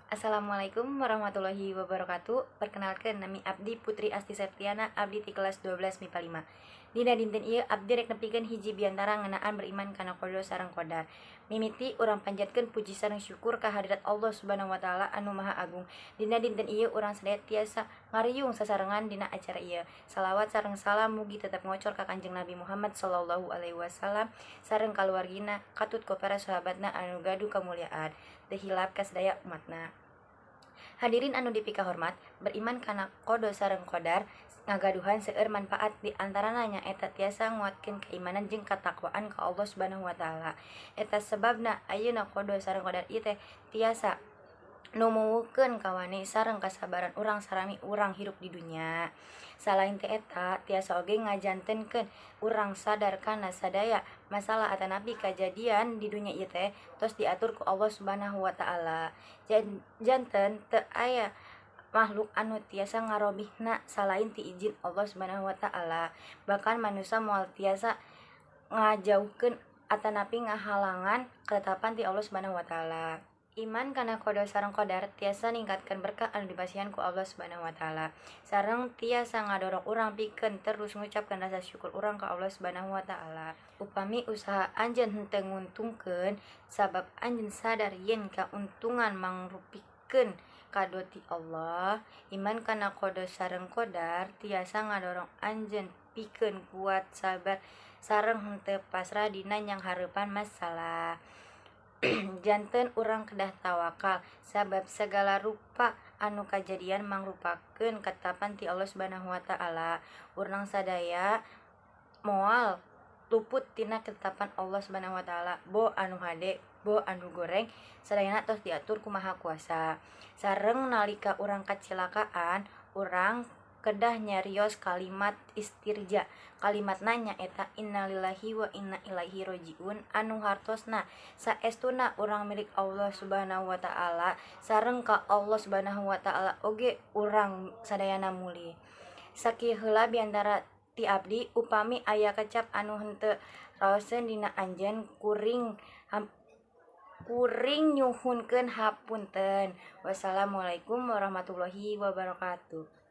Assalamualaikum warahmatullahi wabarakatuh. Perkenalkan nami abdi Putri Asti Septiana, abdi ti kelas 12 MIPA 5. Dina dinten ieu abdi rek nepikeun hiji biantara ngeunaan beriman kana qada sareng qadar. Mimiti urang panjatkeun puji sareng syukur ka hadirat Allah Subhanahu wa taala anu Maha Agung. Dina dinten ieu urang sadaya tiasa ngariung sasarengan dina acara ieu. Salawat sareng salam mugi tetep ngocor ka Kanjeng Nabi Muhammad sallallahu alaihi wasallam sareng kaluargina katut ka para sahabatna anu gaduh kamulyaan teu hilap ka sadaya umatna. Hadirin anu dipika hormat, beriman kana qada sareng qadar ngagaduhan seueur manfaat di antarana nyaeta tiasa nguatkeun keimanan jeung katakwaan ka Allah Subhanahu wa taala. Eta sebabna ayeuna qada sareng qadar ieu teh tiasa numuwukeun kawane sareng kasabaran urang sarami urang hirup di dunya. Salain teh eta tiasa oge ngajantenkeun urang sadar kana sadaya masalah atanapi kajadian di dunya ieu teh tos diatur ku Allah Subhanahu wa taala. Janten teu aya makhluk anu tiasa ngarobihna salain ti izin Allah Subhanahu wa taala. Bahkan manusia moal tiasa ngajauhkeun atanapi ngahalangan ketetapan ti Allah Subhanahu wa taala. Iman kana qada sareng qadar tiasa ningkatkeun berkah anu dibasihan ku Allah Subhanahu wa taala. Sareng tiasa ngadorong urang pikeun terus ngucapkeun rasa syukur urang ka Allah Subhanahu wa taala. Upami usaha anjeun henteu nguntungkeun sabab anjeun sadar yen kauntungan mangrupikeun kado ti Allah, iman kana qada sareng qadar tiasa ngadorong anjeun pikeun kuat sabar sareng henteu pasrah dina nyang hareupan masalah. Janten urang kedah tawakal sabab segala rupa anu kajadian mangrupakeun ketetapan ti Allah Subhanahu wa taala. Urang sadaya moal luput tina ketetapan Allah Subhanahu wa taala, bo anu hade, bo anu goreng, sadayana tos diatur ku Maha Kuasa. Sareng nalika urang kacilakaan, urang kedah nyarios kalimat istirja. Kalimatna nyaeta innalillahi wa inna ilaihi rajiun anu hartosna saestuna urang milik Allah Subhanahu wa taala sareng ka Allah Subhanahu wa taala oge urang sadayana muli. Sakieu heula biantara ti abdi upami aya kecap anu henteu raoseun dina anjeun kuring nyuhunkeun hapunten. Wassalamualaikum warahmatullahi wabarakatuh.